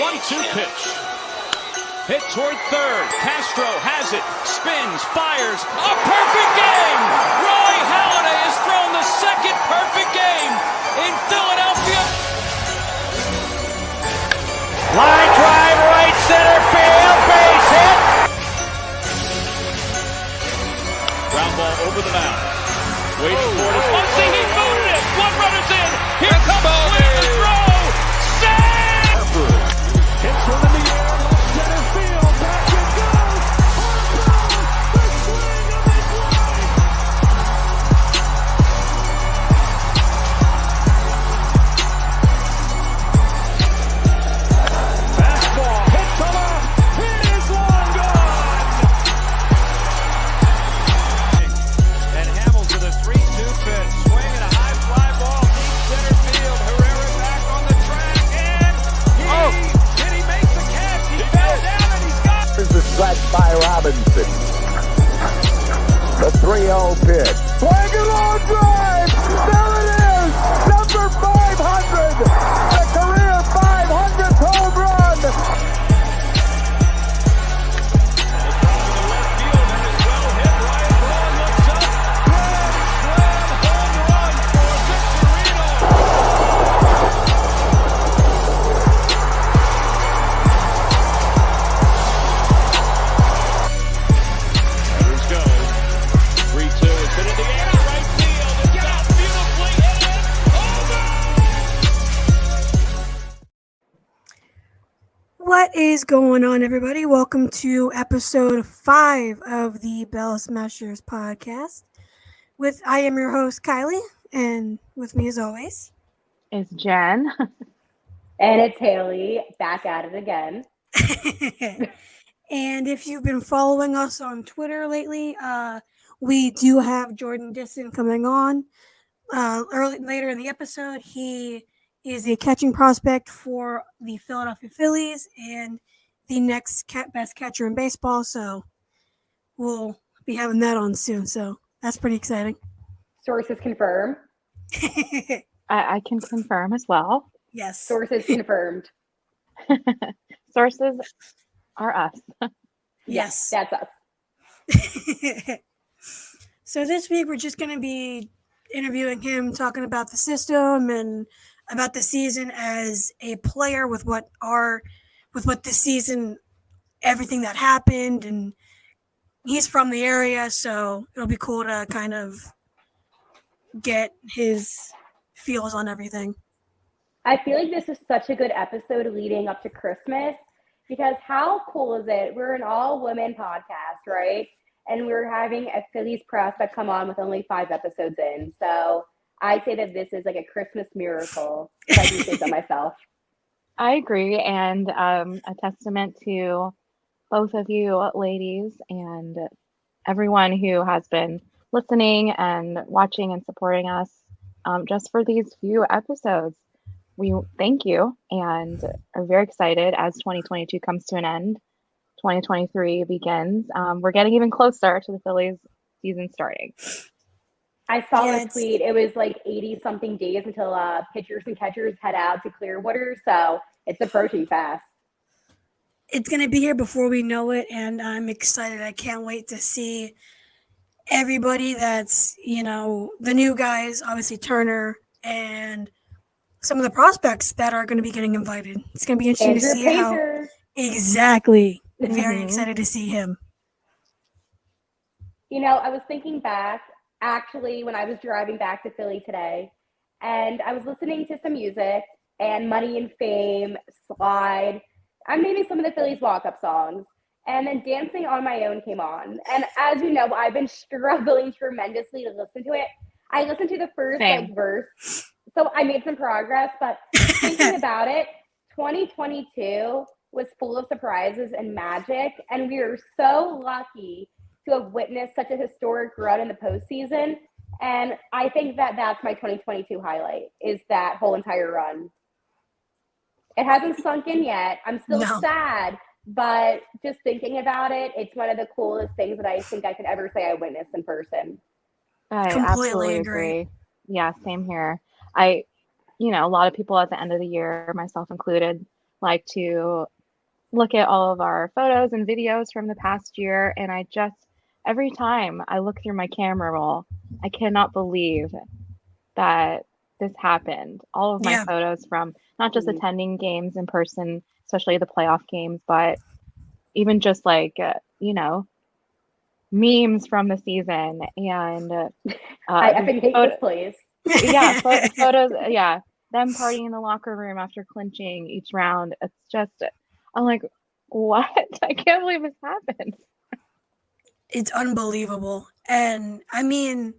1-2 pitch. Hit toward third. Castro has it. Spins. Fires. A perfect game! Roy Halladay has thrown the second perfect game in Philadelphia. Line drive, right center field, base hit. Ground ball over the mound. Waiting for it. Muncy, he booted it. One runner's in. Here comes Swing to throw. Save! Harper hits one in the air. Left center field. Back it goes. Harper, the swing of his life. Fastball hit to left. It is long gone. And Hamilton with a 3-2 pitch. Swing and a high fly ball deep center field. Herrera back on the track and did he make the catch? He fell down and he's got Here's the strike by Robinson. The 3-0 pitch. Swing and long drive. There it is. Number 500. The career 500th home run. What is going on, everybody? Welcome to episode 5 of the Bell Smashers podcast. I am your host, Kylie, and with me, as always, is Jen. And it's Haley, back at it again. And if you've been following us on Twitter lately, we do have Jordan Disson coming on later in the episode. He is a catching prospect for the Philadelphia Phillies and the next best catcher in baseball. So we'll be having that on soon. So that's pretty exciting. Sources confirm. I can confirm as well. Yes. Sources confirmed. Sources are us. Yes. That's us. So this week we're just going to be interviewing him, talking about the system and about the season as a player with what this season, everything that happened, and he's from the area, so it'll be cool to kind of get his feels on everything. I feel like this is such a good episode leading up to Christmas because how cool is it? We're an all-women podcast, right? And we're having a Phillies prospect come on with only 5 episodes in, so I say that this is like a Christmas miracle, if I do say so myself. I agree, and a testament to both of you ladies and everyone who has been listening and watching and supporting us just for these few episodes. We thank you and are very excited as 2022 comes to an end. 2023 begins. We're getting even closer to the Phillies season starting. I saw a tweet. It was like 80-something days until pitchers and catchers head out to Clearwater, so it's approaching fast. It's going to be here before we know it, and I'm excited. I can't wait to see everybody that's, the new guys, obviously Turner, and some of the prospects that are going to be getting invited. It's going to be interesting to see how. Exactly. Very excited to see him. I was thinking back, actually, when I was driving back to Philly today, and I was listening to some music, and Money and Fame, Slide, I'm naming some of the Phillies walk-up songs, and then Dancing on My Own came on. And as you know, I've been struggling tremendously to listen to it. I listened to the first verse, so I made some progress, but thinking about it, 2022 was full of surprises and magic, and we are so lucky to have witnessed such a historic run in the postseason. And I think that that's my 2022 highlight, is that whole entire run. It hasn't sunk in yet. I'm still sad, but just thinking about it, it's one of the coolest things that I think I could ever say I witnessed in person. I completely agree. Yeah, same here. A lot of people at the end of the year, myself included, like to look at all of our photos and videos from the past year, and every time I look through my camera roll, I cannot believe that this happened. All of my photos from not just attending games in person, especially the playoff games, but even just like, memes from the season and I effing hate this place. Yeah, photos. Yeah, them partying in the locker room after clinching each round. It's just, I'm like, what? I can't believe this happened. It's unbelievable. And I mean,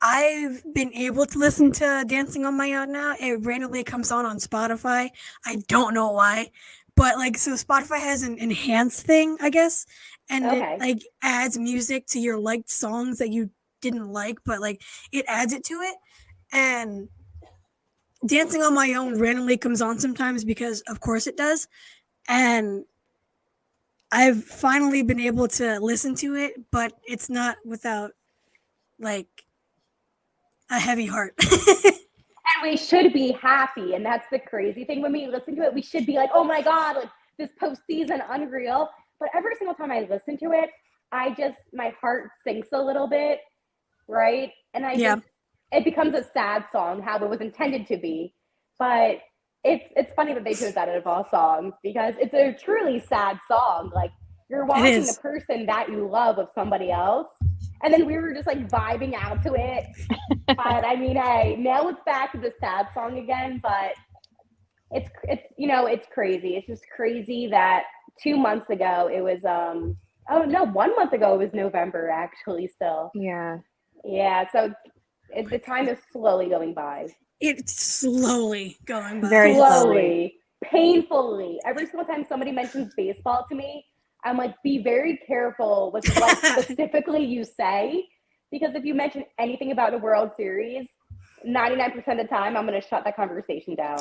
I've been able to listen to Dancing on My Own now. It randomly comes on Spotify. I don't know why. But like, so Spotify has an enhanced thing, I guess. And it like adds music to your liked songs that you didn't like, but like it adds it to it. And Dancing on My Own randomly comes on sometimes because of course it does. And I've finally been able to listen to it, but it's not without like a heavy heart. And we should be happy. And that's the crazy thing. When we listen to it, we should be like, oh my God, like this postseason, unreal. But every single time I listen to it, my heart sinks a little bit, right? And it becomes a sad song, how it was intended to be. But it's funny that they chose that out of all songs because it's a truly sad song. Like you're watching the person that you love with somebody else. And then we were just like vibing out to it. But I mean, now it's back to the sad song again, but it's crazy. It's just crazy that 2 months ago it was 1 month ago it was November actually still. Yeah. So the time is slowly going by. It's slowly going by. Very slowly, painfully. Every single time somebody mentions baseball to me, I'm like, be very careful with what specifically you say, because if you mention anything about the World Series, 99% of the time I'm going to shut that conversation down.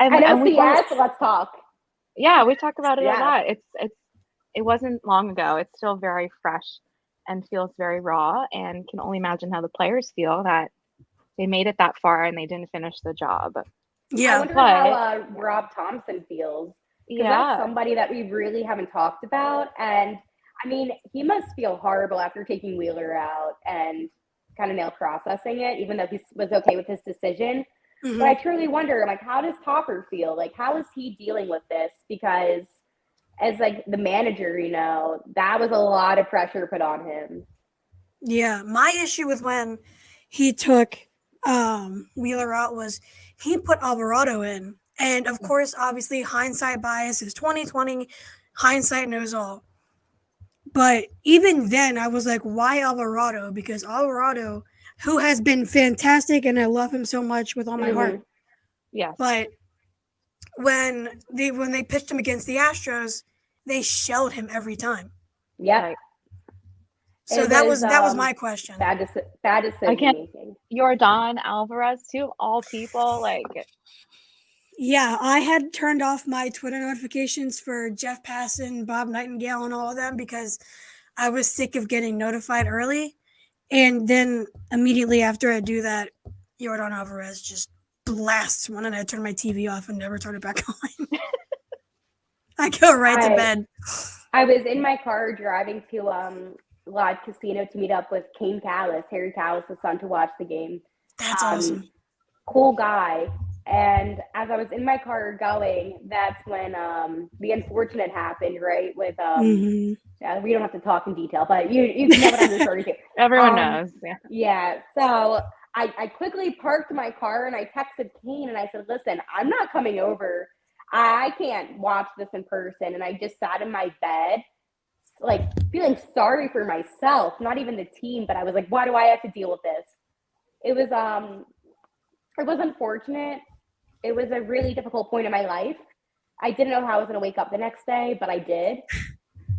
I know CS, let's talk. Yeah, we talk about it a lot. It wasn't long ago. It's still very fresh and feels very raw, and can only imagine how the players feel that they made it that far and they didn't finish the job. Yeah, I wonder how Rob Thompson feels. Because that's somebody that we really haven't talked about. And I mean, he must feel horrible after taking Wheeler out and kind of now processing it, even though he was okay with his decision. Mm-hmm. But I truly wonder, like, how does Topper feel? Like, how is he dealing with this? Because as like the manager, that was a lot of pressure put on him. Yeah, my issue with when he took Wheeler out was he put Alvarado in. And of course, obviously, hindsight bias is 2020. Hindsight knows all. But even then, I was like, why Alvarado? Because Alvarado, who has been fantastic, and I love him so much with all my heart. Yeah. But when they pitched him against the Astros, they shelled him every time. Yeah. Right. So that was my question. Bad decision making. Yordan Alvarez, too, all people, like. Yeah, I had turned off my Twitter notifications for Jeff Passan, Bob Nightingale, and all of them because I was sick of getting notified early. And then immediately after I do that, Yordan Alvarez just blasts one, and I turn my TV off and never turn it back on. I go right to bed. I was in my car driving to Lodge Casino to meet up with Kane Callis, Harry Callis' son, to watch the game. That's awesome. Cool guy. And as I was in my car going, that's when the unfortunate happened, right? With we don't have to talk in detail, but you know what I'm referring to. Everyone knows. Yeah. So I quickly parked my car and I texted Kane and I said, listen, I'm not coming over. I can't watch this in person. And I just sat in my bed, like feeling sorry for myself, not even the team, but I was like, why do I have to deal with this? It was unfortunate. It was a really difficult point in my life. I didn't know how I was going to wake up the next day, but I did.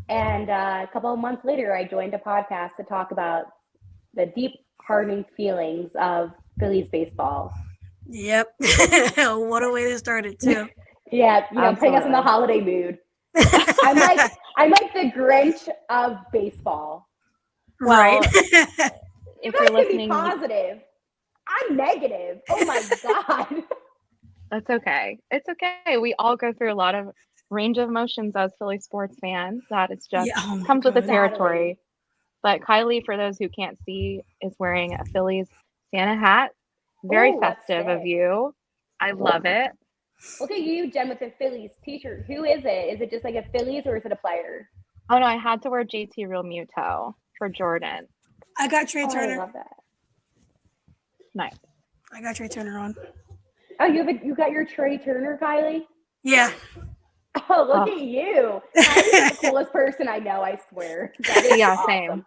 And a couple of months later, I joined a podcast to talk about the deep, hardening feelings of Phillies baseball. Yep. What a way to start it, too. Yeah, putting us in the holiday mood. I'm like the Grinch of baseball. Right. If you you're listening, be positive. I'm negative. Oh my God. That's okay. It's okay. We all go through a lot of range of emotions as Philly sports fans. That is just Yeah, oh my comes with the God. territory. But Kylie, for those who can't see, is wearing a Phillies Santa hat. Very Ooh, that's festive of sick. you. I love it. Look at you, Jen, with the Phillies t-shirt. Who is it? Is it just like a Phillies or is it a player? Oh no, I had to wear JT Real Muto for Jordan. I got Trey Oh, I Turner. love that. Nice. I got Trey Turner on. Oh, you got your Trey Turner, Kylie? Yeah. Oh, look Oh. at you. Kylie's the coolest person I know, I swear. That is Yeah, awesome.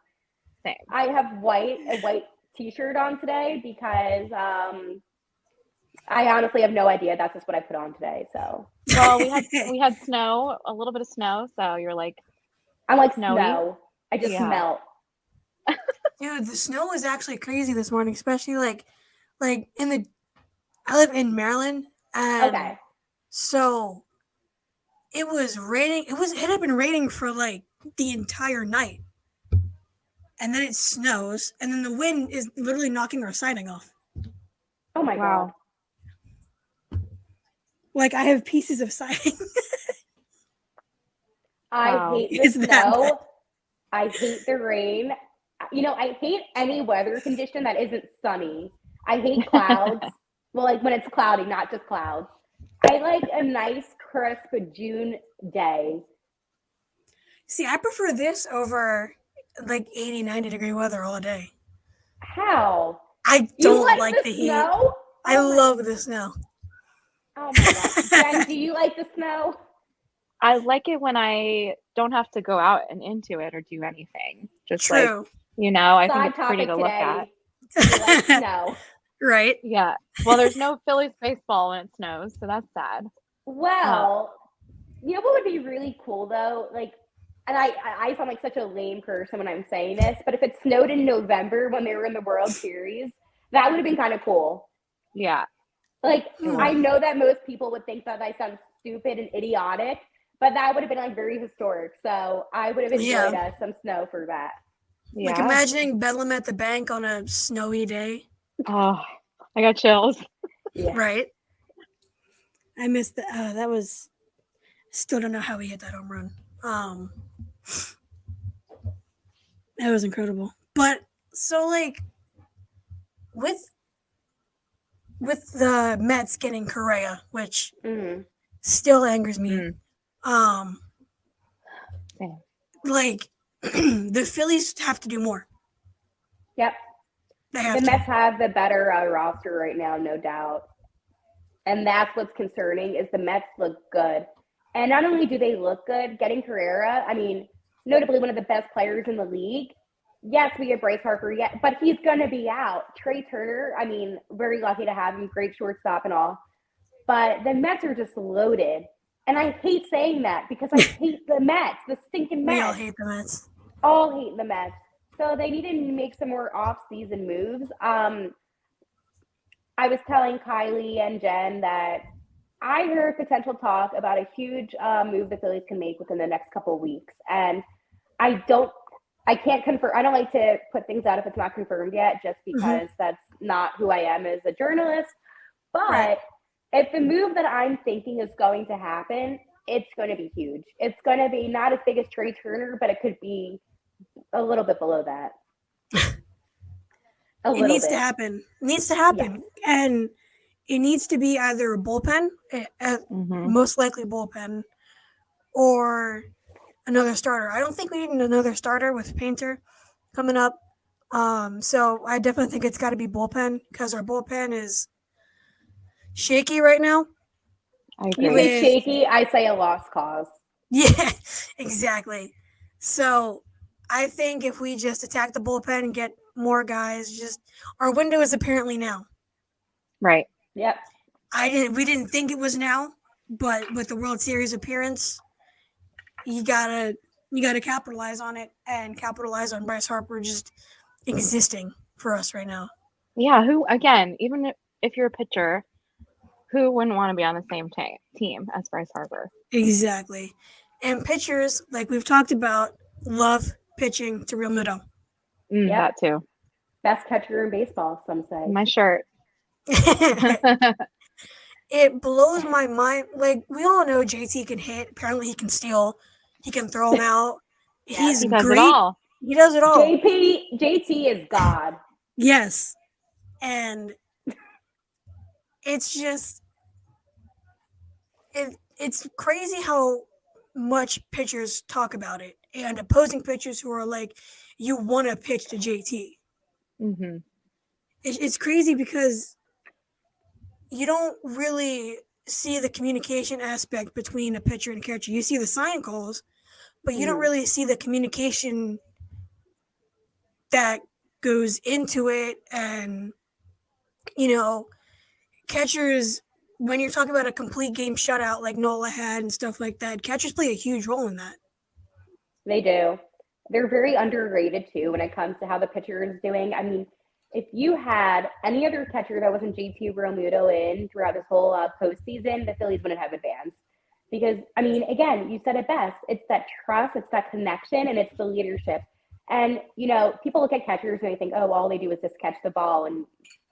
Same. I have a white t-shirt on today because I honestly have no idea. That's just what I put on today. So Well, we had snow, a little bit of snow, so you're like I'm like snowy. snow. I just Yeah. melt. Dude, the snow was actually crazy this morning, especially like I live in Maryland, and Okay. so it was raining. It had been raining for like the entire night, and then it snows, and then the wind is literally knocking our siding off. Oh my Wow. God. Like I have pieces of siding. I Wow. hate the Is that snow. I hate the rain. You know, I hate any weather condition that isn't sunny. I hate clouds. Well, like when it's cloudy, not just clouds. I like a nice, crisp June day. See, I prefer this over like 80, 90 degree weather all day. How? I You don't like the heat. snow? I Oh my- love the snow. Oh my God. Jen, do you like the snow? I like it when I don't have to go out and into it or do anything. Just like, True. I think Side it's pretty topic to look at. today. You like snow. Right? Yeah. Well, there's no Phillies baseball when it snows, so that's sad. Well, you know what would be really cool though? Like, and I sound like such a lame person when I'm saying this, but if it snowed in November when they were in the World Series, that would have been kind of cool. Yeah. Like, Hmm. I know that most people would think that I sound stupid and idiotic, but that would have been like very historic. So I would have enjoyed some snow for that. Yeah. Like imagining Bedlam at the bank on a snowy day. Oh, I got chills. Yeah. Right. I missed that. That was. Still don't know how he hit that home run. That was incredible. But so like, with the Mets getting Correa, which Mhm. still angers me. Same. Like the Phillies have to do more. Yep. They have The to. Mets have the better roster right now, no doubt. And that's what's concerning is the Mets look good. And not only do they look good, getting Carrera, I mean, notably one of the best players in the league. Yes, we get Bryce Harper, but he's going to be out. Trey Turner, I mean, very lucky to have him, great shortstop and all. But the Mets are just loaded. And I hate saying that because I hate the Mets, the stinking Mets. We all hate the Mets. All hate the Mets. So they need to make some more off-season moves. I was telling Kylie and Jen that I heard potential talk about a huge move the Phillies can make within the next couple of weeks. And I can't confirm. I don't like to put things out if it's not confirmed yet, just because that's not who I am as a journalist. But Right. if the move that I'm thinking is going to happen, it's going to be huge. It's going to be not as big as Trey Turner, but it could be a little bit below that. It needs to happen. It needs to happen. And it needs to be either a bullpen, most likely bullpen, or another starter. I don't think we need another starter with Painter coming up. So I definitely think it's got to be bullpen because our bullpen is shaky right now. I You agree. say shaky, I say a lost cause. Yeah, exactly. So I think if we just attack the bullpen and get more guys, our window is apparently now. Right. Yep. We didn't think it was now, but with the World Series appearance, you gotta capitalize on it and capitalize on Bryce Harper just existing for us right now. Yeah. Who, again, even if you're a pitcher, who wouldn't want to be on the same team as Bryce Harper? Exactly. And pitchers, like we've talked about, love pitching to Real Muto. Yep. That too. Best catcher in baseball, some say. My shirt. it blows my mind. Like, we all know JT can hit. Apparently, he can steal. He can throw them out. He's He does great. it all. He does it all. JT is God. Yes. And it's just it's crazy how much pitchers talk about it, and opposing pitchers who are like, you want to pitch to JT. Mm-hmm. It's crazy because you don't really see the communication aspect between a pitcher and a catcher. You see the sign calls, but you don't really see the communication that goes into it. And, catchers, when you're talking about a complete game shutout like Nola had and stuff like that, catchers play a huge role in that. They do. They're very underrated, too, when it comes to how the pitcher is doing. I mean, if you had any other catcher that wasn't JT Realmuto in throughout this whole postseason, the Phillies wouldn't have advanced. Because, I mean, again, you said it best. It's that trust, it's that connection, and it's the leadership. And, people look at catchers and they think, oh, all they do is just catch the ball.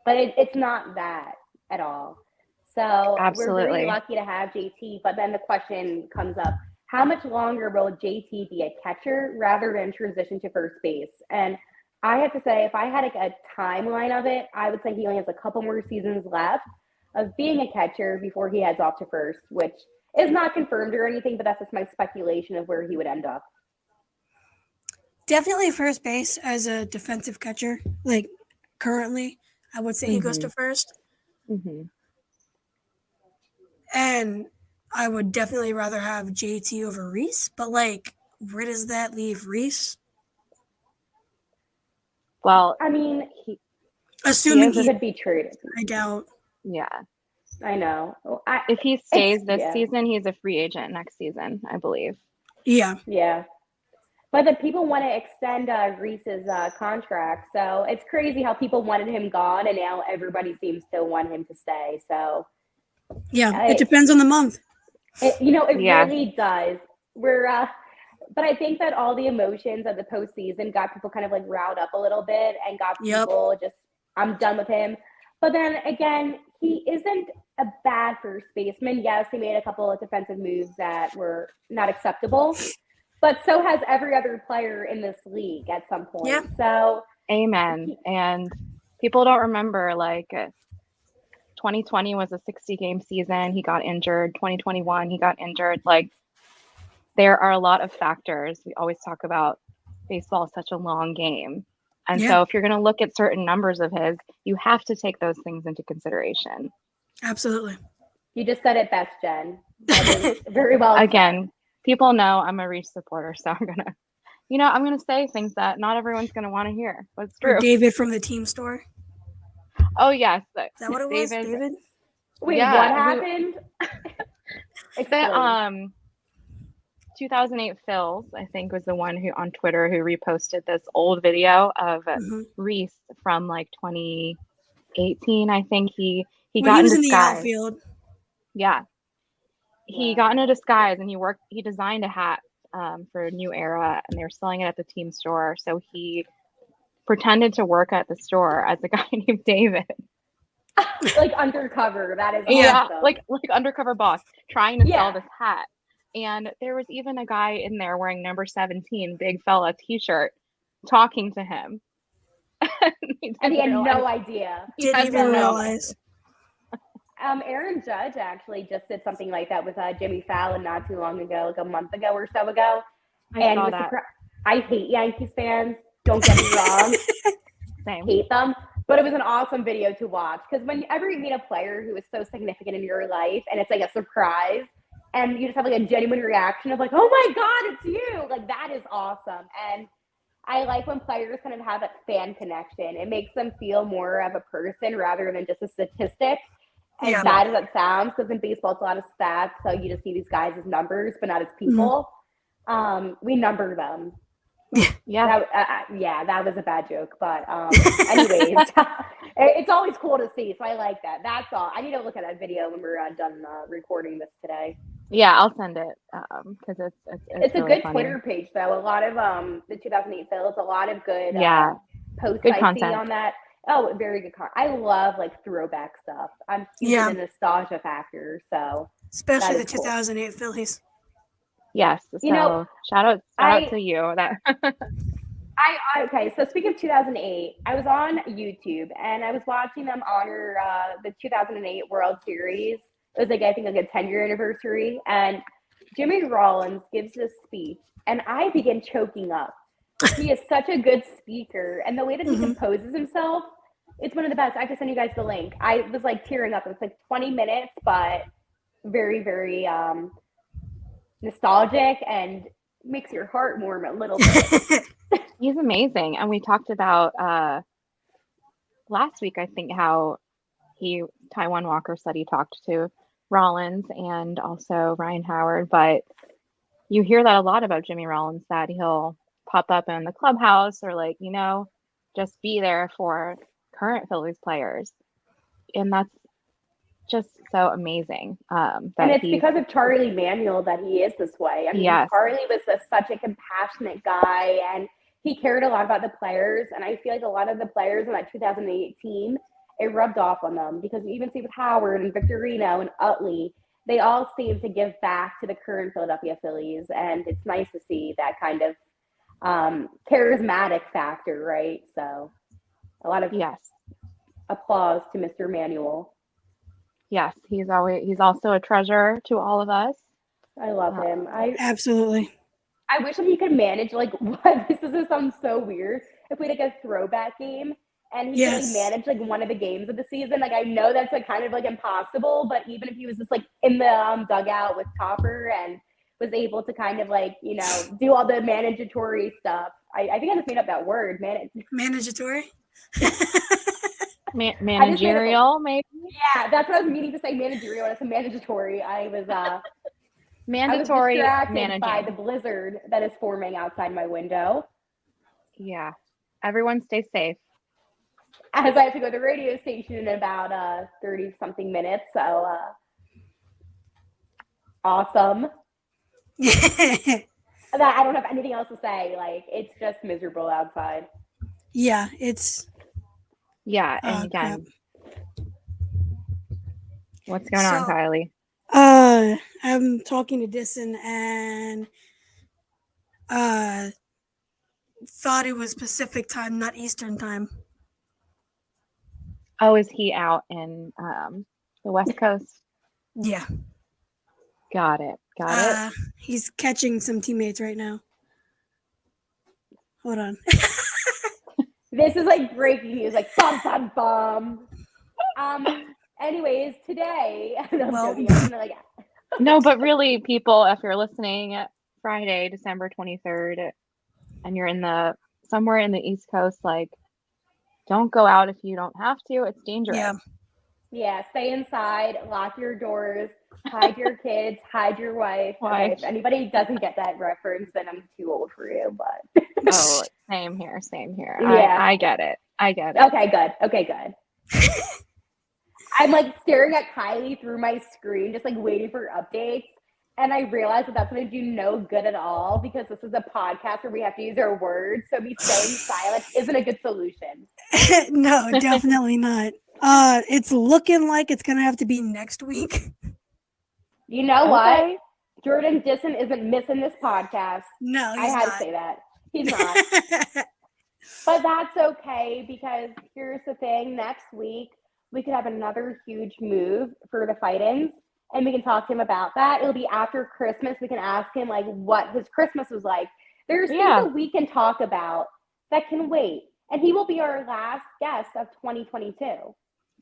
But it's not that at all. So Absolutely. We're really lucky to have JT. But then the question comes up, how much longer will JT be a catcher rather than transition to first base? And I have to say, if I had a timeline of it, I would say he only has a couple more seasons left of being a catcher before he heads off to first, which is not confirmed or anything, but that's just my speculation of where he would end up. Definitely first base as a defensive catcher. Like, currently, I would say he goes to first. Mm-hmm. And I would definitely rather have JT over Reese, but, like, where does that leave Reese? Well, I mean, assuming he could be traded. I doubt. Yeah. I know. If he stays this season, he's a free agent next season, I believe. Yeah. Yeah. But the people want to extend Reese's contract. So it's crazy how people wanted him gone, and now everybody seems to want him to stay. So yeah, it depends on the month. It really does. But I think that all the emotions of the postseason got people kind of like riled up a little bit and got people just, I'm done with him. But then again, he isn't a bad first baseman. Yes, he made a couple of defensive moves that were not acceptable, but so has every other player in this league at some point. Yeah. So, amen. And people don't remember, like, 2020 was a 60-game season. He got injured. 2021, he got injured. Like, there are a lot of factors. We always talk about baseball is such a long game. And so if you're going to look at certain numbers of his, you have to take those things into consideration. Absolutely. You just said it best, Jen. Very well. Again, people know I'm a Reese supporter, so I'm going to say things that not everyone's going to want to hear, but it's true. Or David from the team store. Oh, yes. Is that what it was, David? Wait, what happened? The 2008 Phils, I think, was the one who on Twitter who reposted this old video of Reese from like 2018. I think he got was in in the disguise. outfield. Yeah, he got in a disguise and he designed a hat for New Era, and they were selling it at the team store. So he pretended to work at the store as a guy named David. Like undercover. That is awesome. like undercover boss trying to sell this hat. And there was even a guy in there wearing number 17, big fella t-shirt, talking to him. And he had no idea. Didn't even realize. Aaron Judge actually just did something like that with Jimmy Fallon not too long ago, like a month ago or so ago. I saw that. I hate Yankees fans. Don't get me wrong. Same. Hate them. But it was an awesome video to watch, because whenever you meet a player who is so significant in your life and it's like a surprise, and you just have like a genuine reaction of like, oh my God, it's you. Like, that is awesome. And I like when players kind of have that fan connection. It makes them feel more of a person rather than just a statistic. As bad as that sounds, because in baseball, it's a lot of stats. So you just see these guys as numbers, but not as people. We number them. That was a bad joke. But anyways, it's always cool to see. So I like that. That's all. I need to look at that video when we're done recording this today. Yeah, I'll send it because it's a really good funny. Twitter page though. A lot of the 2008 Phils, a lot of good good posts I content see on that. Oh, very good card. I love like throwback stuff. I'm huge Yeah. in the nostalgia factor, so Especially the is cool. 2008 Phillies. Yes. So You know, shout out to you. That okay, so speaking of 2008, I was on YouTube and I was watching them honor the 2008 World Series. It was like, I think, like a 10-year anniversary. And Jimmy Rollins gives this speech and I begin choking up. He is such a good speaker. And the way that he composes himself, it's one of the best. I have to send you guys the link. I was like tearing up. It was like 20 minutes, but very, very nostalgic and makes your heart warm a little bit. he's amazing. And we talked about last week, I think, how Taiwan Walker said he talked to Rollins and also Ryan Howard, but you hear that a lot about Jimmy Rollins, that he'll pop up in the clubhouse or like, just be there for current Phillies players. And that's just so amazing. And it's because of Charlie Manuel that he is this way. I mean, yes. Charlie was such a compassionate guy and he cared a lot about the players. And I feel like a lot of the players in that 2008 team, it rubbed off on them because you even see with Howard and Victorino and Utley, they all seem to give back to the current Philadelphia Phillies. And it's nice to see that kind of charismatic factor, right? So a lot of applause to Mr. Manuel. Yes, he's also a treasure to all of us. I love him. Absolutely. I wish that he could manage like what this is. Sounds so weird. If we had like a throwback game and he could like manage like one of the games of the season, like I know that's like kind of like impossible. But even if he was just like in the dugout with Topper and was able to kind of like do all the managatory stuff. I think I just made up that word, Managatory. Managerial, maybe. Yeah, that's what I was meaning to say. Managerial. It's a mandatory. I was mandatory I was distracted managing by the blizzard that is forming outside my window. Yeah, everyone stay safe. As I have to go to the radio station in about 30 something minutes. So awesome. That I don't have anything else to say. Like it's just miserable outside. Yeah, it's. Yeah, and again, what's going on, Kylie? I'm talking to Disson and thought it was Pacific time, not Eastern time. Oh, is he out in the West Coast? Yeah. Got it. He's catching some teammates right now. Hold on. This is like breaking news, like bum, bum, bum. Anyways, today, no, but really, people, if you're listening Friday, December 23rd, and you're somewhere in the East Coast, like, don't go out if you don't have to. It's dangerous. Yeah, stay inside, lock your doors, hide your kids, hide your wife. Okay, if anybody doesn't get that reference, then I'm too old for you, but. Oh, same here. Yeah. I get it. Okay, good. I'm like staring at Kylie through my screen, just like waiting for updates. And I realized that that's going to do no good at all because this is a podcast where we have to use our words. So me staying silent isn't a good solution. No, definitely not. It's looking like it's going to have to be next week. You know what? Jordan Disson isn't missing this podcast. No, I had to say that. He's not. But that's okay because here's the thing. Next week, we could have another huge move for the Fight-Ins, and we can talk to him about that. It'll be after Christmas. We can ask him, like, what his Christmas was like. There's things that we can talk about that can wait, and he will be our last guest of 2022.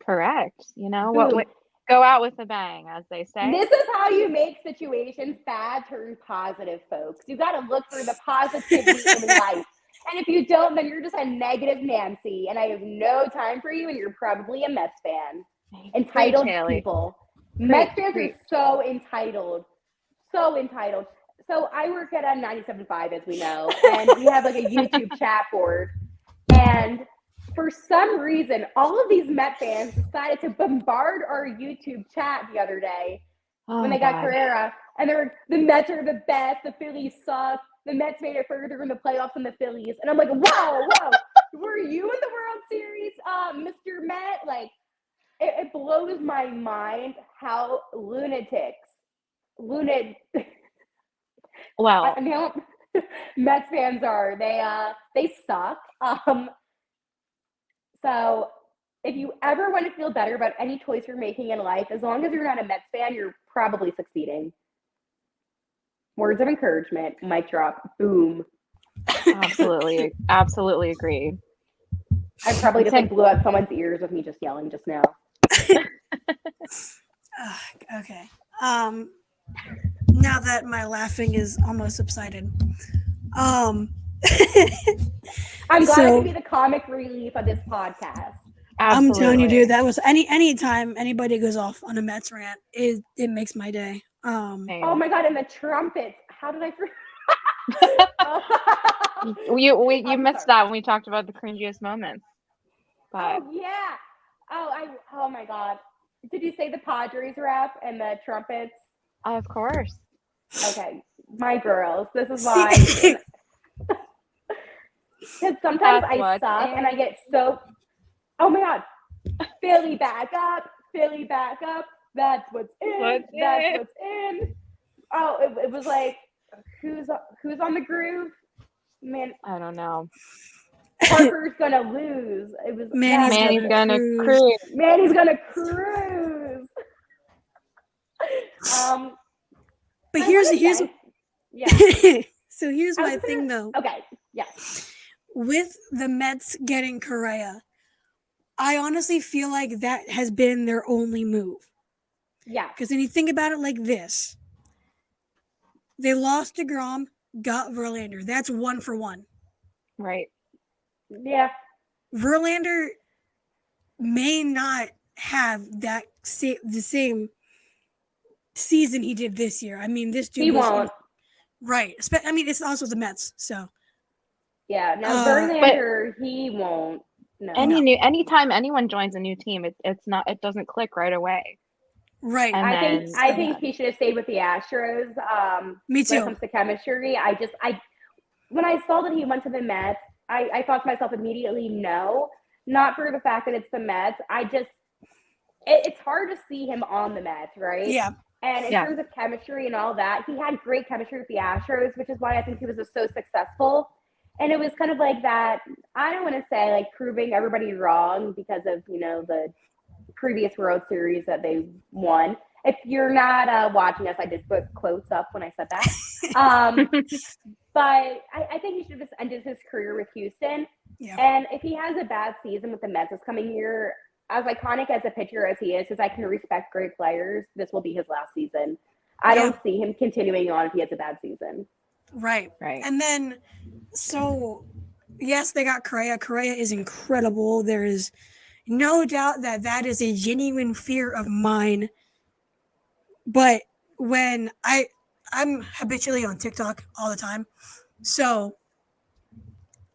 Correct. What go out with a bang, as they say. This is how you make situations bad turn positive, folks. You got to look for the positivity in life. And if you don't, then you're just a negative Nancy. And I have no time for you, and you're probably a Mets fan. Entitled people. Mets fans are so entitled. So entitled. So I work at 97.5, as we know, and we have like a YouTube chat board. And for some reason, all of these Met fans decided to bombard our YouTube chat the other day when they got Carrera. And they're the Mets are the best. The Phillies suck. The Mets made it further in the playoffs than the Phillies. And I'm like, whoa. Were you in the World Series, Mr. Met, like, it blows my mind how Well, I mean, Mets fans are. They suck. So if you ever want to feel better about any choice you're making in life, as long as you're not a Mets fan, you're probably succeeding. Words of encouragement. Mic drop. Boom. absolutely, absolutely agreed. I probably just like blew out someone's ears with me just yelling just now. Okay. Now that my laughing is almost subsided. I'm glad I So- could be the comic relief of this podcast. I'm telling you, Absolutely. dude, that was any time anybody goes off on a Mets rant, it makes my day. Same. Oh my god, and the trumpets. How did I forget? You I'm missed sorry. that when we talked about the cringiest moments. But Oh yeah. Oh my god. Did you say the Padres rap and the trumpets? of course. Okay, my girls. This is why. See- Because sometimes That's I what's suck and I in. get so. Oh my god. Philly back up. Philly back up. That's what's in. What's That's in. what's in. Oh, it was like, who's on the groove? Man, I don't know. Parker's gonna lose. It was Manny's that's- Manny's gonna cruise. cruise. Manny's gonna cruise. But I here's wanna here's say- yeah. so here's I was my gonna- thing though. Okay. Yes. With the Mets getting Correa, I honestly feel like that has been their only move. Yeah. Because when you think about it like this, they lost DeGrom, got Verlander. That's 1 for 1. Right. Yeah. Verlander may not have the same season he did this year. I mean, this dude He was won't. right. I mean, it's also the Mets, so Yeah. No, But- Verlander, he won't. No. Anytime anyone joins a new team, it doesn't click right away. right. And I think he should have stayed with the Astros. Me When it too. comes to chemistry, when I saw that he went to the Mets, I thought to myself immediately, no, not for the fact that it's the Mets. It's hard to see him on the Mets, right? Yeah. And in Yeah. terms of chemistry and all that, he had great chemistry with the Astros, which is why I think he was so successful. And it was kind of like that, I don't want to say like proving everybody wrong because of, the previous World Series that they won. If you're not watching us, I did put quotes up when I said that. But I think he should have just ended his career with Houston. Yeah. And if he has a bad season with the Mets this coming year, as iconic as a pitcher as he is, because I can respect great players, this will be his last season. I Yeah. don't see him continuing on if he has a bad season. Right. Right. And then, so yes, they got Correa. Correa is incredible. There is no doubt that is a genuine fear of mine. But when I'm habitually on TikTok all the time, so,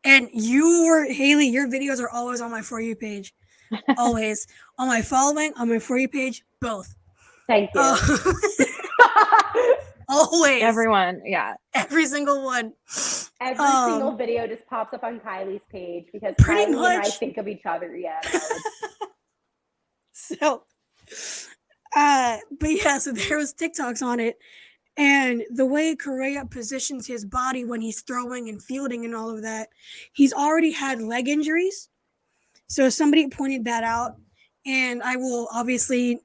and Haley, your videos are always on my For You page, always on my following, on my For You page, both. Thank you. Always, Everyone, yeah. every single one. Every Um, single video just pops up on Kylie's page because Pretty Kylie and I much. think of each other. Yeah. no, So, but yeah, so there was TikToks on it, and the way Correa positions his body when he's throwing and fielding and all of that, he's already had leg injuries. So somebody pointed that out, and I will obviously,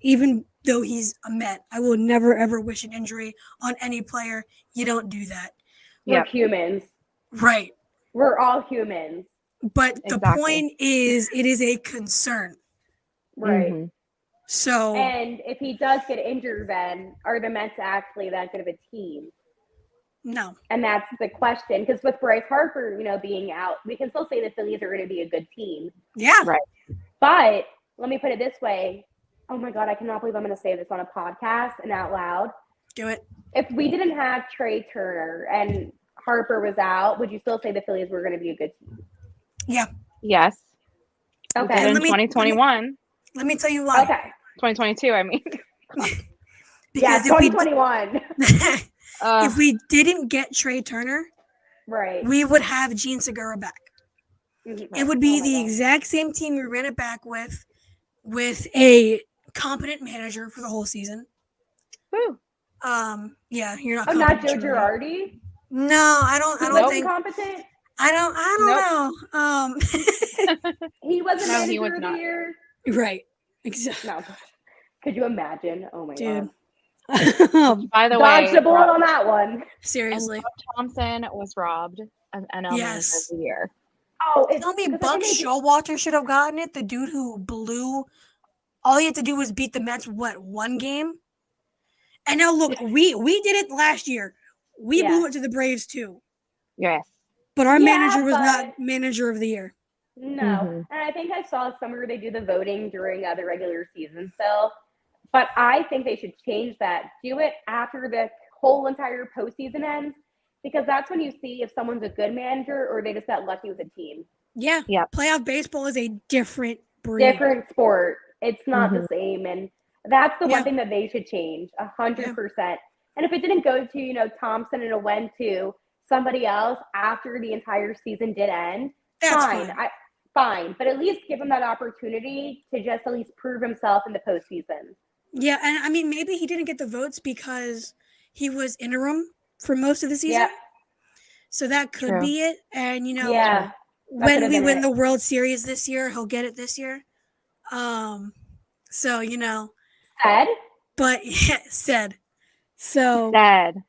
even though he's a Met, I will never ever wish an injury on any player. You don't do that, We're Yep. humans. right? We're all humans. But the Exactly. point is, it is a concern. Right. Mhm. So And if he does get injured, then are the Mets actually that good of a team? no, And that's the question. Because with Bryce Harper, being out, we can still say the Phillies are going to be a good team. yeah, Right. But let me put it this way. Oh my God, I cannot believe I'm going to say this on a podcast and out loud. do it. If we didn't have Trey Turner and Harper was out, would you still say the Phillies were going to be a good team? Yeah. Yes. We Okay. did in Let me- 2021. Let me tell you why. Okay. 2022, I mean. Yeah, Because if we 2021. if we didn't get Trey Turner, Right. we would have Gene Segura back. it would be the exact same team we ran it back with a competent manager for the whole season. Woo. Yeah, you're not. Oh, not Joe Girardi. Girardi? No, I don't think. Incompetent? I don't know. He wasn't No, he manager was of the not. year. Right. Exactly. No. Could you imagine? Oh my Dude. god. By the way, Dodged a bullet on that one. and Seriously. Rob Thompson was robbed of NL Manager of Yes. the Year. Oh, it's Tell me because I Buck think they- Showalter should have gotten it. The dude who blew. All he had to do was beat the Mets, one game? And now look, we did it last year. We blew it to the Braves too. Yes. But our Yeah, manager was but- not manager of the year. No. Mhm. And I think I saw somewhere they do the voting during the regular season still. But I think they should change that. Do it after the whole entire postseason ends, because that's when you see if someone's a good manager or they just got lucky with a team. Yeah. Yeah. Playoff baseball is a different breed. Different sport. It's not the same. And that's the Yeah. one thing that they should change 100%. And if it didn't go to, Thompson and it went to somebody else after the entire season did end, That's fine. Fine. But at least give him that opportunity to just at least prove himself in the postseason. Yeah, and I mean maybe he didn't get the votes because he was interim for most of the season. Yeah. So that could True. be it. And Yeah. when could've we been win it. the World Series this year, he'll get it this year. So Said? but yeah, said. So Dead.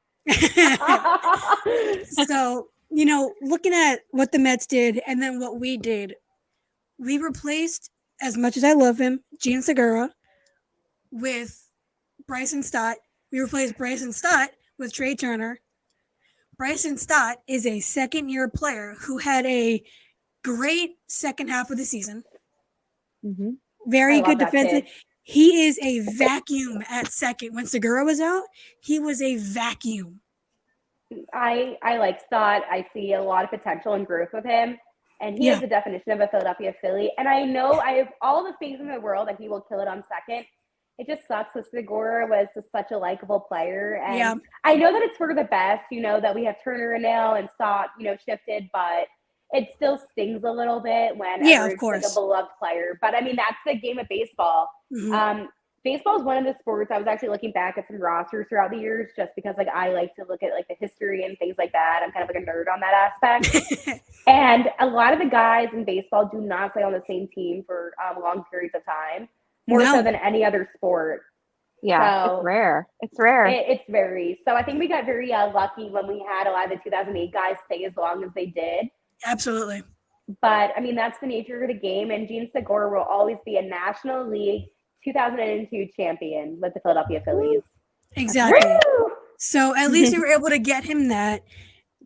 so looking at what the Mets did and then what we did, we replaced, as much as I love him, Gene Segura with Bryson Stott. We replaced Bryson Stott with Trey Turner. Bryson Stott is a second-year player who had a great second half of the season. Mm-hmm. Very I love good that defensive. kid. He is a vacuum at second. When Segura was out, he was a vacuum. I like Stott. I see a lot of potential and growth with him. And he Yeah. is the definition of a Philadelphia Philly. And I know I have all the faith in the world that he will kill it on second. It just sucks that Segura was just such a likable player. And Yeah. I know that it's for the best, that we have Turner and now and Stott, shifted, but it still stings a little bit when Yeah, of it's like course. a beloved player. But I mean, that's the game of baseball. Mhm. Baseball is one of the sports. I was actually looking back at some rosters throughout the years, just because I like to look at the history and things like that. I'm kind of a nerd on that aspect. And a lot of the guys in baseball do not play on the same team for long periods of time, more No. so than any other sport. Yeah, So- it's rare. It's rare. It's very. So I think we got very lucky when we had a lot of the 2008 guys stay as long as they did. Absolutely. But I mean, that's the nature of the game. And Gene Segura will always be a National League 2002 champion with the Philadelphia Phillies. Exactly. Woo! So at least we were able to get him that.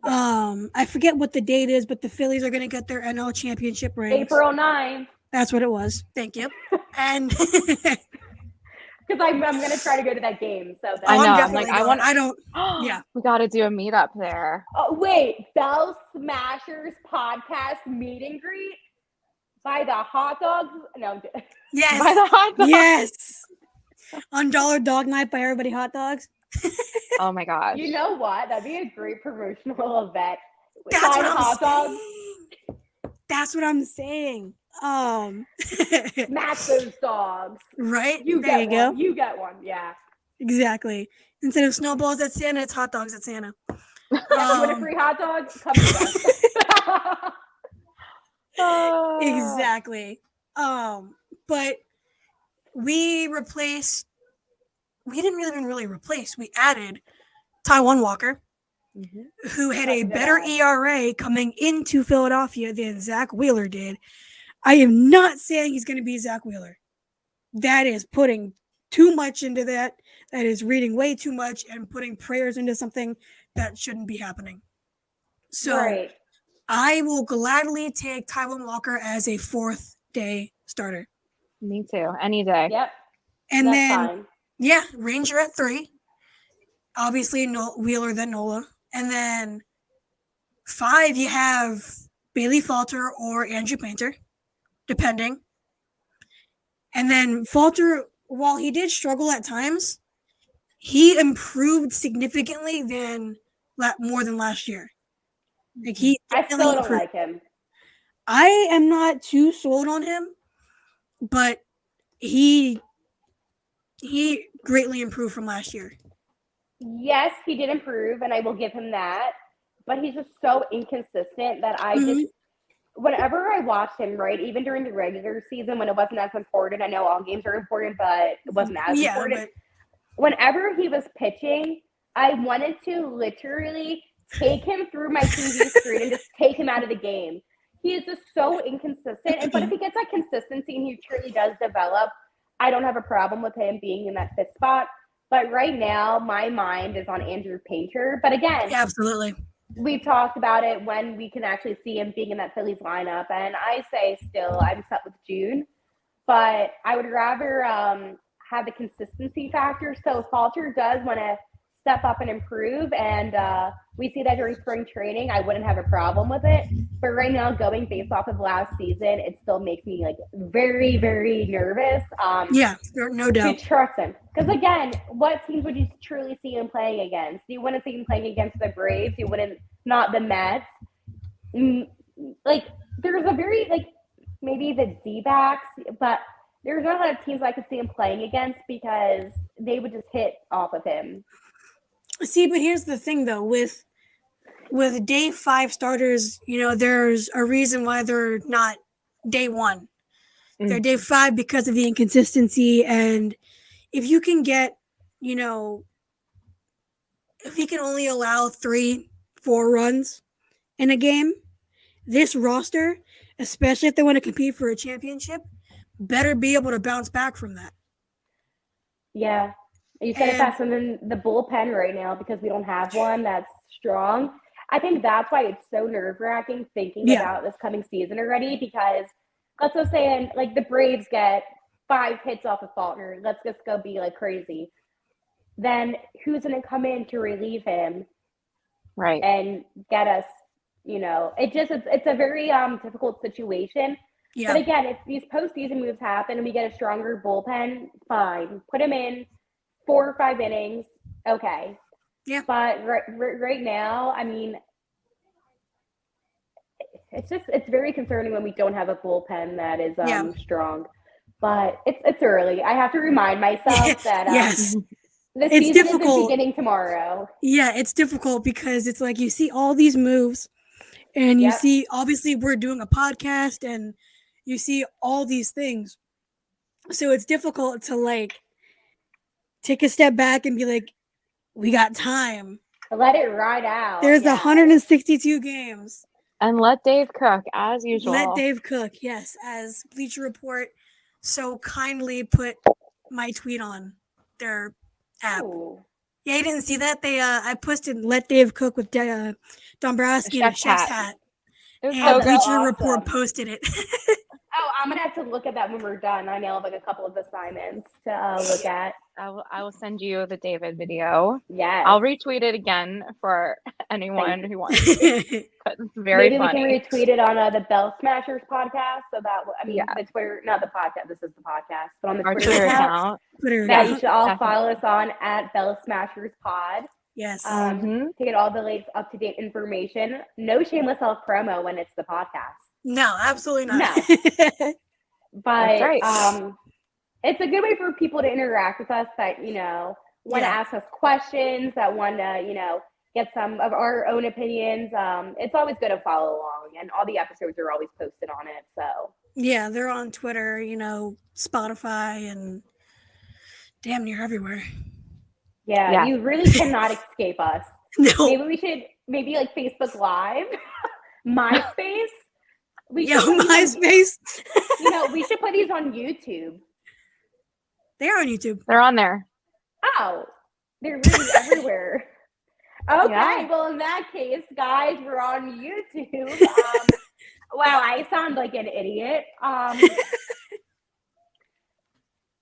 I forget what the date is, but the Phillies are going to get their NL championship rings. April 9th. That's what it was. Thank you. And Because I'm going to try to go to that game. So that, I know, I'm definitely like, I going. want- I don't. Yeah. We got to do a meetup there. Oh, wait. Bell Smashers podcast meet and greet by the hot dogs. No. Yes. By the hot dog. Yes. On Dollar Dog Night by Everybody Hot Dogs. Oh my gosh. You know what? That'd be a great promotional event. That's By what the I'm hot dogs. saying. That's what I'm saying. Match those dogs. Right? You there get you one. go. You get one. Yeah. Exactly. Instead of snowballs at Santa, it's hot dogs at Santa. Yeah, you want a Um, free hot dog? Come to us. Oh. Exactly. But we didn't even really replace. We added Taiwan Walker, Mhm. who had That's a a good better add. ERA coming into Philadelphia than Zach Wheeler did. I am not saying he's going to be Zach Wheeler. That is putting too much into that. That is reading way too much and putting prayers into something that shouldn't be happening. So Right. I will gladly take Taiwan Walker as a fourth day starter. Me too. Any day. Yep. And That's then, fine. yeah, Ranger at 3. Obviously, Wheeler, then Nola. And then 5, you have Bailey Falter or Andrew Painter, depending. And then Falter, while he did struggle at times, he improved significantly more than last year. Like he I definitely still don't improved. like him. I am not too sold on him, but he greatly improved from last year. Yes, he did improve, and I will give him that. But he's just so inconsistent that I just, whenever I watched him, right, even during the regular season when it wasn't as important, I know all games are important, but it wasn't as important. Whenever he was pitching, I wanted to literally take him through my TV screen and just take him out of the game. He is just so inconsistent. But if he gets that consistency and he truly does develop, I don't have a problem with him being in that fifth spot. But right now, my mind is on Andrew Painter. But again, absolutely, we've talked about it when we can actually see him being in that Phillies lineup. And I say still, I'm set with June. But I would rather have the consistency factor. So if Falter does want to step up and improve, and we see that during spring training, I wouldn't have a problem with it. But right now, going based off of last season, it still makes me like very, very nervous. No doubt. To trust him. Because again, what teams would you truly see him playing against? You wouldn't see him playing against the Braves. You wouldn't, not the Mets. Like, there's a very, like, maybe the D-backs, but there's not a lot of teams I could see him playing against because they would just hit off of him. See, but here's the thing, though. With day 5 starters, there's a reason why they're not day 1. They're day 5 because of the inconsistency. And if you can get, if you can only allow 3-4 runs in a game, this roster, especially if they want to compete for a championship, better be able to bounce back from that. Yeah. You said it fast. And then the bullpen right now, because we don't have one that's strong. I think that's why it's so nerve-wracking thinking about this coming season already, because let's just say, like, the Braves get 5 hits off of Faulkner. Let's just go be, like, crazy. Then who's going to come in to relieve him? Right. And get us, it's a very difficult situation. Yeah. But again, if these postseason moves happen and we get a stronger bullpen, fine. Put him in 4 or 5 innings. Okay. Yeah. But right now, I mean, it's very concerning when we don't have a bullpen that is strong. But it's early. I have to remind myself that the season isn't beginning tomorrow. Yeah, it's difficult because it's like you see all these moves and you see, obviously we're doing a podcast and you see all these things. So it's difficult to like take a step back and be like, we got time. Let it ride out. There's 162 games. And let Dave cook, as usual. Let Dave cook, yes. As Bleacher Report so kindly put my tweet on their app. Ooh. Yeah, you didn't see that? I posted "Let Dave Cook" with Dombrowski in a chef's hat. It was and so Bleacher Report posted it. Oh, I'm gonna have to look at that when we're done. I nailed like a couple of assignments to look at. I will send you the David video. Yes. I'll retweet it again for anyone who wants to. It's very Maybe funny. we can retweet it on the Bell Smashers podcast. So that, the Twitter, not the podcast. This is the podcast, but on the Twitter account. That you should all follow us on at Bell Smashers Pod. Yes. To get all the latest up-to-date information. No shameless self promo when it's the podcast. No, absolutely not. No. But right. It's a good way for people to interact with us that, want to ask us questions, that want to, get some of our own opinions. It's always good to follow along, and all the episodes are always posted on it. So yeah, they're on Twitter, Spotify, and damn near everywhere. Yeah. You really cannot escape us. No. Maybe we should, like Facebook Live, MySpace. MySpace. We should put these on YouTube. They're on YouTube. They're on there. Oh, they're really everywhere. Okay, well, in that case, guys, we're on YouTube. Wow, I sound like an idiot.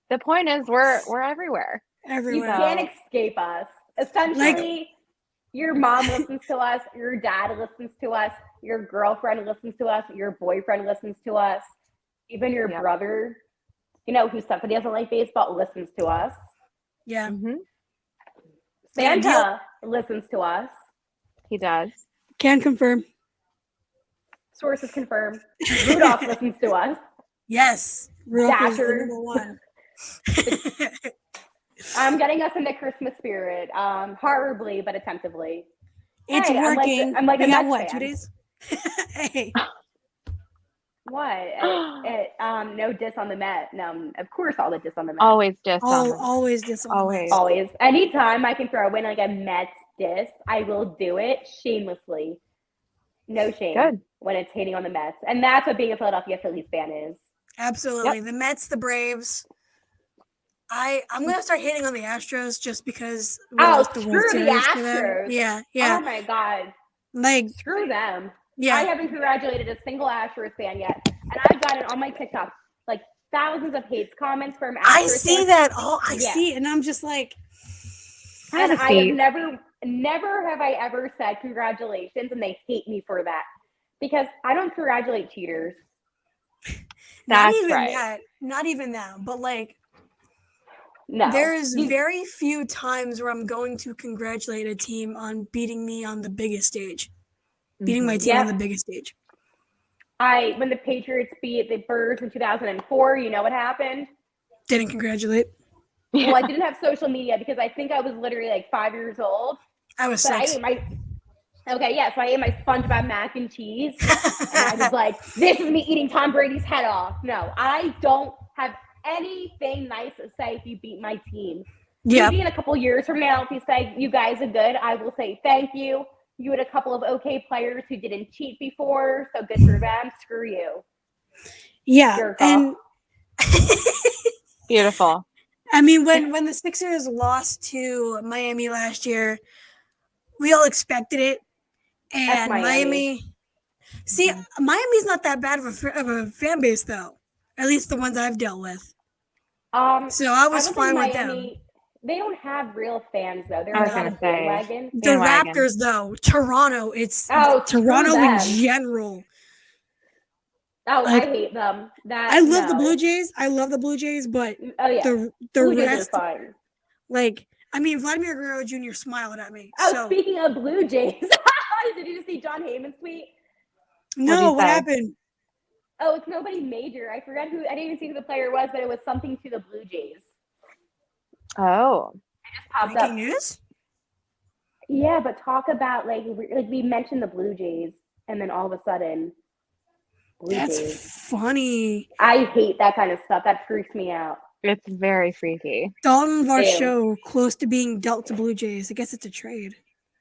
The point is, we're everywhere. Everywhere. You can't escape us. Essentially, your mom listens to us, your dad listens to us, your girlfriend listens to us, your boyfriend listens to us, even your brother, who somebody doesn't like baseball, listens to us. Yeah. Mm-hmm. Santa listens to us. He does. Can confirm. Sources confirm. Rudolph listens to us. Yes. Rudolph is the Dasher. number one. I'm getting us in the Christmas spirit. Horribly, but attentively. It's Hey, working. I'm like we a got Mets what, fan. 2 days? Hey. What? No diss on the Mets. No, of course all the diss on the Mets. Always diss on them. Always diss on the Always. Mets. Always. Anytime I can throw in like a Mets diss, I will do it shamelessly. No shame. Good. When it's hating on the Mets. And that's what being a Philadelphia Phillies fan is. Absolutely. The Mets, the Braves. I'm gonna start hating on the Astros just because we lost the World screw the Series to them. Astros. Yeah. Oh my God. Like, Screw them. yeah. I haven't congratulated a single Astros fan yet. And I've gotten on my TikTok like thousands of hate comments from Astros I see fans. that. I Yeah. see it, and I'm just like, And Have a I seat. have never have I ever said congratulations, and they hate me for that. Because I don't congratulate cheaters. not That's even right. that. Not even that. But like, No. there's very few times where I'm going to congratulate a team on beating me on the biggest stage. Beating my team on the biggest stage. When the Patriots beat the Birds in 2004, you know what happened? Didn't congratulate. Well, I didn't have social media because I think I was literally like 5 years old. I was But 6. so I ate my SpongeBob mac and cheese. And I was like, this is me eating Tom Brady's head off. No, I don't have anything nice to say if you beat my team. Yeah. Maybe in a couple years from now, if you say you guys are good, I will say thank you. You had a couple of okay players who didn't cheat before, so good for them. Screw you. Yeah. Jerk off. And Beautiful. I mean, when the Sixers lost to Miami last year, we all expected it. And Miami. See, Miami's not that bad of a fan base, though. At least the ones I've dealt with. So I was fine with them. They don't have real fans, though. They're I was not a gonna say. bandwagon. The Bandwagon. Raptors, though, Toronto, it's Oh, screw Toronto in them. general. Oh, Like, I hate them. I love the Blue Jays. I love the Blue Jays, but Oh, yeah. the Blue Jays rest, are fine. like, I mean, Vladimir Guerrero Jr. smiled at me. Oh, So speaking of Blue Jays, did you just see John Heyman's tweet? no, he what say? happened? Oh, it's nobody major. I forgot who. I didn't even see who the player was, but it was something to the Blue Jays. Oh. It just popped Breaking up. news? Yeah, but talk about like we mentioned the Blue Jays, and then all of a sudden, Blue That's Jays. funny. I hate that kind of stuff. That freaks me out. It's very freaky. Dalton Varsho close to being dealt to Blue Jays. I guess it's a trade.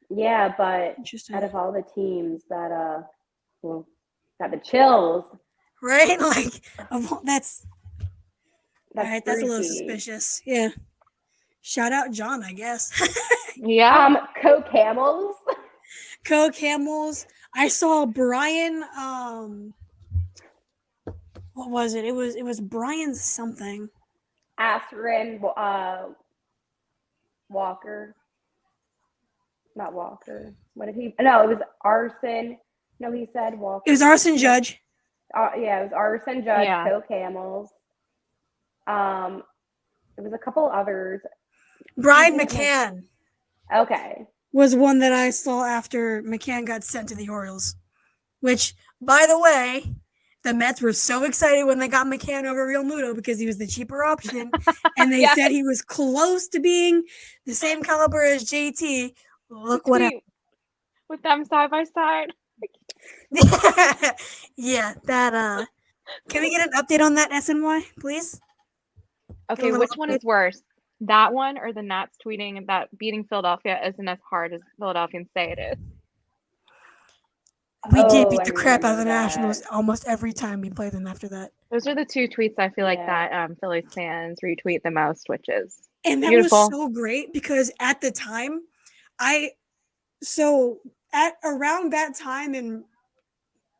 Yeah, but Interesting. out of all the teams that got the chills, Right? Like, that's all that's right. That's a little freaky. suspicious. Yeah. Shout out John, I guess. Yeah. Coke Camels. Coke Camels. I saw Brian. What was it? It was Brian something. Aspirin, Walker. Not Walker. What did he? No, it was Arson. No, he said Walker. It was Arson Judge. Yeah, it was Arson Judge, Yeah. Coke Camels. It was a couple others. Brian McCann Okay. was one that I saw after McCann got sent to the Orioles. Which, by the way, the Mets were so excited when they got McCann over Real Muto because he was the cheaper option. And they Yes. said he was close to being the same caliber as JT. Look what happened. With them side by side. Yeah, that can we get an update on that SNY, please? Okay, little which one is worse? That one or the Nats tweeting that beating Philadelphia isn't as hard as Philadelphians say it is? We did Oh, beat I the crap out of the remember that. Nationals almost every time we played them after that. Those are the two tweets I feel like Yeah. that Phillies fans retweet the most, which is And that beautiful. was so great because at the time, at around that time, and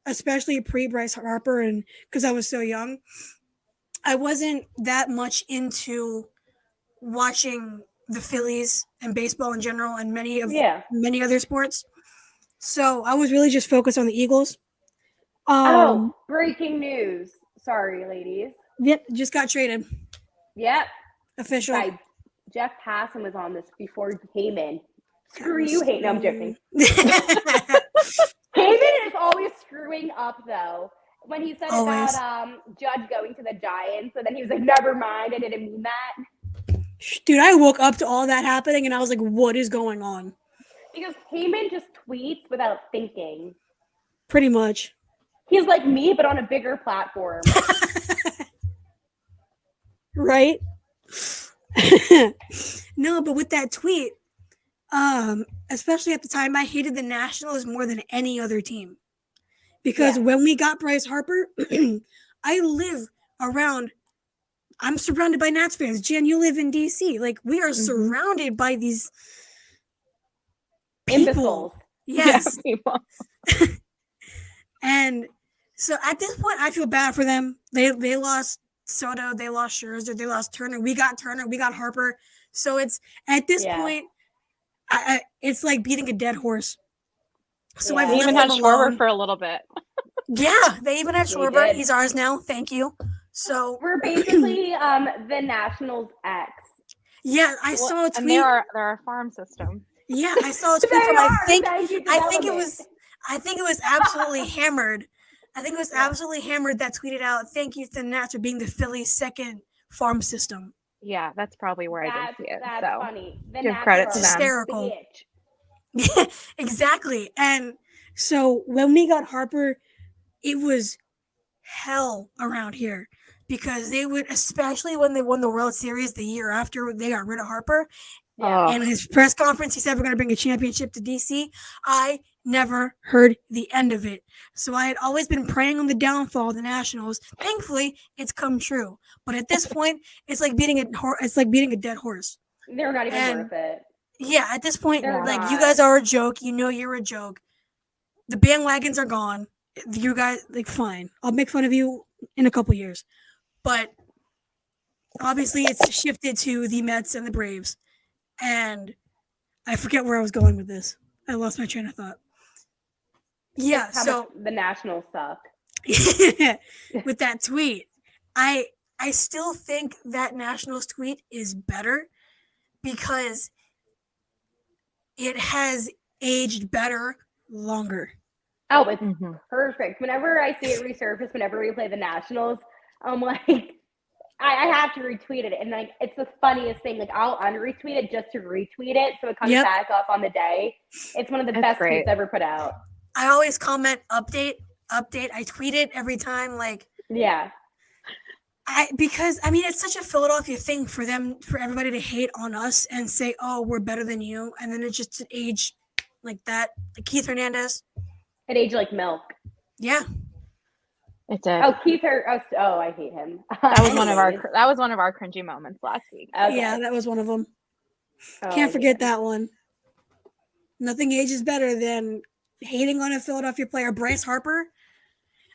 especially pre-Bryce Harper, and because I was so young, I wasn't that much into watching the Phillies and baseball in general and many other sports. So I was really just focused on the Eagles. Breaking news. Sorry, ladies. Yep, just got traded. Yep. Official. Jeff Passan was on this before Heyman. Screw you, Heyman. No, I'm joking. Heyman is always screwing screwing up though. When he said Always. about Judge going to the Giants, and then he was like, "Never mind, I didn't mean that." Dude, I woke up to all that happening and I was like, what is going on? Because Heyman just tweets without thinking. Pretty much. He's like me, but on a bigger platform. Right? No, but with that tweet, especially at the time, I hated the Nationals more than any other team. Because when we got Bryce Harper, I live around, I'm surrounded by Nats fans. Jen, you live in DC. Like, we are surrounded by these people. Imbeciles. Yes. Yeah, people. And so at this point, I feel bad for them. They lost Soto, they lost Scherzer, they lost Turner. We got Harper. So it's at this point, it's like beating a dead horse. So I've They even left had them Schwarber alone. for a little bit. Yeah, they even had They Schwarber. did. He's ours now. Thank you. So We're basically the Nationals X. yeah, I saw a tweet. And they're a farm system. Yeah, I saw a tweet They from are. I think Development. it was absolutely hammered. I think it was absolutely hammered that tweeted out, "Thank you to the Nats for being the Phillies' second farm system." Yeah, that's probably where I did see it. That's So funny. The give Nats credit are to them. Hysterical. bitch. Yeah, exactly. And so when we got Harper, it was hell around here because they would, especially when they won the World Series the year after they got rid of Harper. Oh. And in his press conference, he said, "We're going to bring a championship to DC." I never heard the end of it. So I had always been praying on the downfall of the Nationals. Thankfully, it's come true. But at this point, it's like beating a dead horse. They're not even And- worth it. Yeah, at this point, They're like, not. you guys are a joke. You know you're a joke. The bandwagons are gone. You guys, like, fine. I'll make fun of you in a couple years. But obviously it's shifted to the Mets and the Braves. And I forget where I was going with this. I lost my train of thought. Yeah, That's how so much the Nationals suck. with that tweet, I still think that Nationals tweet is better because it has aged better longer. Oh, it's Mhm. perfect. Whenever I see it resurface, whenever we play the Nationals, I'm like, I have to retweet it. And like, it's the funniest thing. Like, I'll unretweet it just to retweet it. So it comes Yep. back up on the day. It's one of the That's best great. tweets ever put out. I always comment update. I tweet it every time. Like, Yeah. because I mean, it's such a Philadelphia thing for everybody to hate on us and say, "Oh, we're better than you," and then it's just an age like that. Like Keith Hernandez. It aged like milk. Yeah. It did. Oh, oh, I hate him. That was one of our Anyways. that was one of our cringy moments last week. Okay. Yeah, that was one of them. Oh, Can't forget yeah. that one. Nothing ages better than hating on a Philadelphia player. Bryce Harper,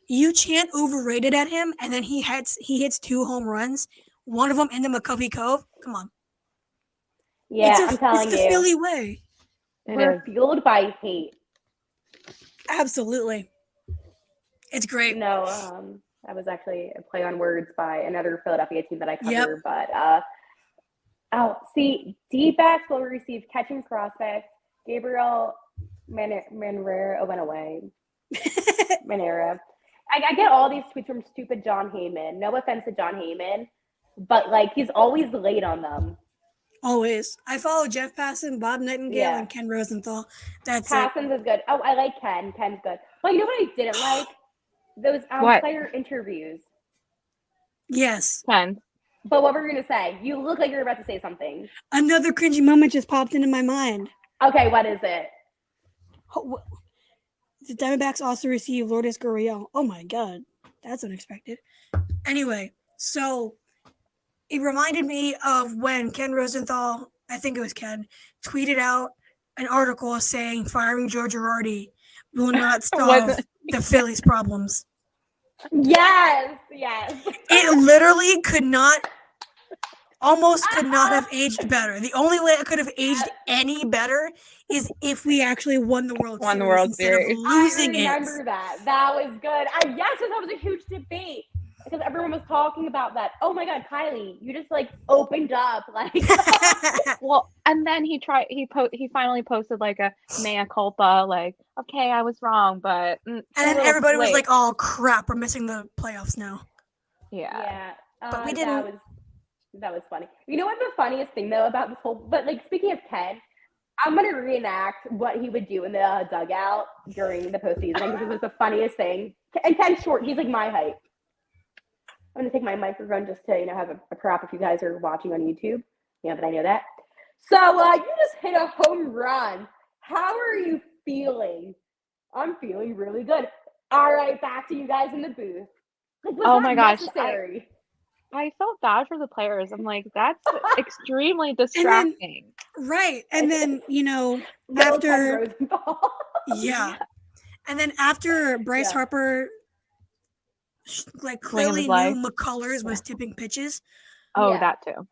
you chant overrated at him, and then he hits 2 home runs, one of them into McCovey Cove. Come on. Yeah, I'm telling it's the you. Philly way. It We're is. fueled by hate. Absolutely. It's great. No, that was actually a play on words by another Philadelphia team that I cover. Yep. But D-backs will receive catching prospect. Gabriel Manera went away. Manera. I get all these tweets from stupid John Heyman. No offense to John Heyman, but like he's always late on them. Always. I follow Jeff Passan, Bob Nightingale, Yeah. and Ken Rosenthal. That's it. Passons is good. Oh, I like Ken. Ken's good. Well, you know what I didn't like? Those What? player interviews. Yes. Ken. But what were you gonna say? You look like you're about to say something. Another cringy moment just popped into my mind. Okay, what is it? The Diamondbacks also received Lourdes Gurriel. Oh my God. That's unexpected. Anyway, so it reminded me of when Ken Rosenthal, I think it was Ken, tweeted out an article saying firing Joe Girardi will not solve the Phillies' problems. Yes. It literally could not have aged better. The only way it could have aged any better is if we actually won the World Series instead of losing I it. remember that. That was good. Yes, that was a huge debate. because everyone was talking about that. Oh my God, Kylie, you just like opened up like. Well, and then he finally posted like a mea culpa, like, okay, I was wrong, but and then everybody was like, "Oh crap, we're missing the playoffs now." yeah. But we didn't. That was funny. You know what the funniest thing though about this whole, but like speaking of Ken, I'm gonna reenact what he would do in the dugout during the postseason because it was the funniest thing. And Ken's short; he's like my height. I'm gonna take my microphone just to have a prop if you guys are watching on YouTube. Yeah, but I know that. So you just hit a home run. How are you feeling? I'm feeling really good. All right, back to you guys in the booth. Like, Oh my gosh, necessary? I felt bad for the players. I'm like, that's extremely distracting. Right. And then, after and then after Bryce Harper clearly knew McCullers was tipping pitches. Oh, that too.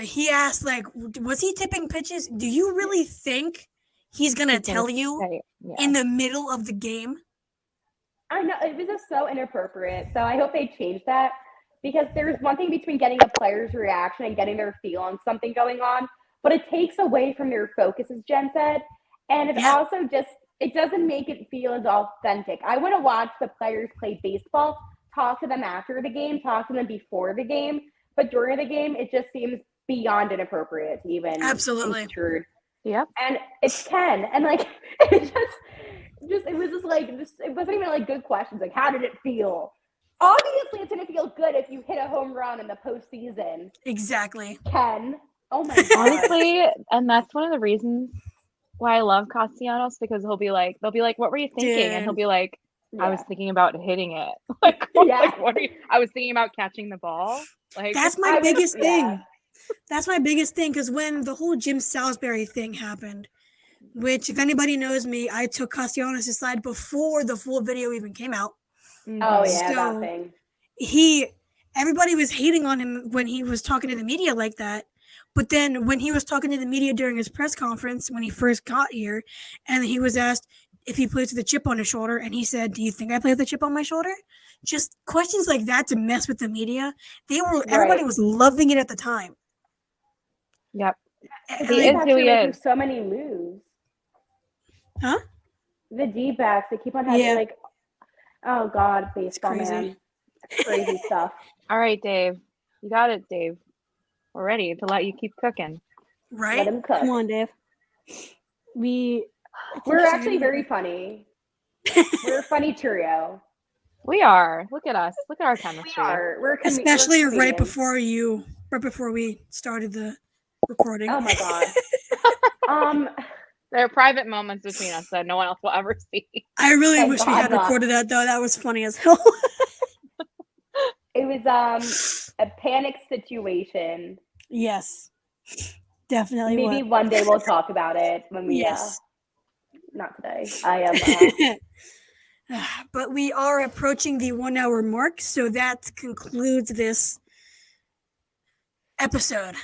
He asked, was he tipping pitches? Do you really think he's gonna tell you in the middle of the game? I know, it was just so inappropriate. So I hope they change that, because there's one thing between getting a player's reaction and getting their feel on something going on, but it takes away from your focus, as Jen said, and it also just it doesn't make it feel as authentic. I want to watch the players play baseball, talk to them after the game, talk to them before the game. But during the game, it just seems beyond inappropriate to even intrude. Yep. And it's Ken. And it wasn't even good questions. Like, how did it feel? Obviously, it's going to feel good if you hit a home run in the postseason. Exactly. Ken. Oh my God. Honestly, and that's one of the reasons why I love Castellanos, because they'll be like, what were you thinking? Dude. And he'll be like, I was thinking about hitting it. I was thinking about catching the ball. That's my biggest thing. That's my biggest thing, because when the whole Jim Salisbury thing happened, which, if anybody knows me, I took Castellanos' side before the full video even came out. Oh yeah, that thing. Everybody was hating on him when he was talking to the media like that. But then when he was talking to the media during his press conference when he first got here, and he was asked if he plays with a chip on his shoulder, and he said, "Do you think I play with a chip on my shoulder?" Just questions like that to mess with the media. Everybody was loving it at the time. Yep. He is who he is. So many moves. Huh? The D-backs, they keep on having oh God, baseball, man. Crazy stuff. All right, Dave. You got it, Dave. We're ready to let you keep cooking. Right? Let him cook. Come on, Dave. We're actually very funny. We're a funny trio. We are. Look at us. Look at our chemistry. Especially right before we started the recording. Oh my God. There are private moments between us that no one else will ever see. I really wish we had recorded that, though. That was funny as hell. It was a panic situation. Yes, definitely. Maybe one day we'll talk about it when we. Not today. But we are approaching the 1 hour mark, so that concludes this episode.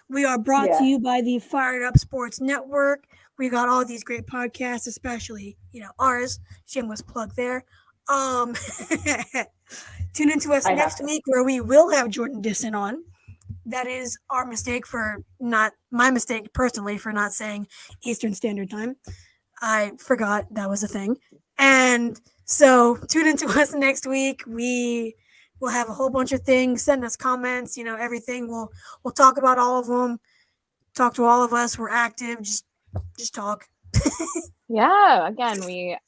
We are brought to you by the Fired Up Sports Network. We got all these great podcasts, especially ours. Shameless plug there. Tune into us next week, where we will have Jordan Disson on. That is my mistake personally for not saying Eastern Standard Time. I forgot that was a thing. And so tune into us next week. We will have a whole bunch of things. Send us comments, everything. We'll talk about all of them. Talk to all of us. We're active. Just talk. Yeah. Again,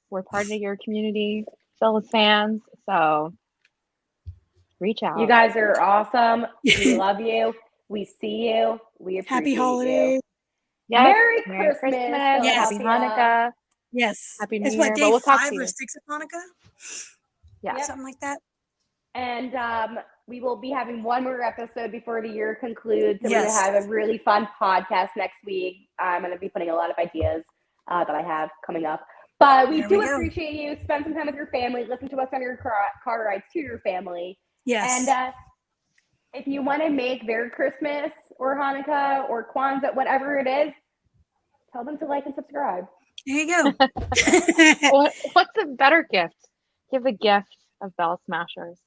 we're part of your community, Phyllis fans. So reach out. You guys are awesome. We love you. We see you. We appreciate Happy holidays. Yes. Merry Christmas. Yes. Happy Hanukkah. Yes. Happy New It's Year. what, day But we'll talk 5 to or you. 6 of Hanukkah? Yeah. Something like that. And we will be having one more episode before the year concludes. So Yes. we're going to have a really fun podcast next week. I'm going to be putting a lot of ideas that I have coming up. But we do appreciate you. Spend some time with your family. Listen to us on your car rides to your family. Yes. And if you want to make their Christmas or Hanukkah or Kwanzaa, whatever it is, tell them to like and subscribe. There you go. What's a better gift? Give a gift of Bell Smashers.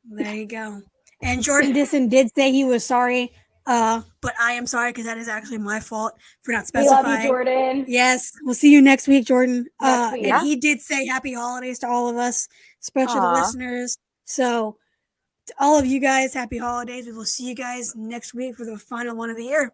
There you go. And Jordan Disson did say he was sorry, but I am sorry because that is actually my fault for not We specifying. love you, Jordan. Yes, we'll see you next week, Jordan. Next week. And he did say happy holidays to all of us, especially the Aw. listeners. So to all of you guys, happy holidays. We will see you guys next week for the final one of the year.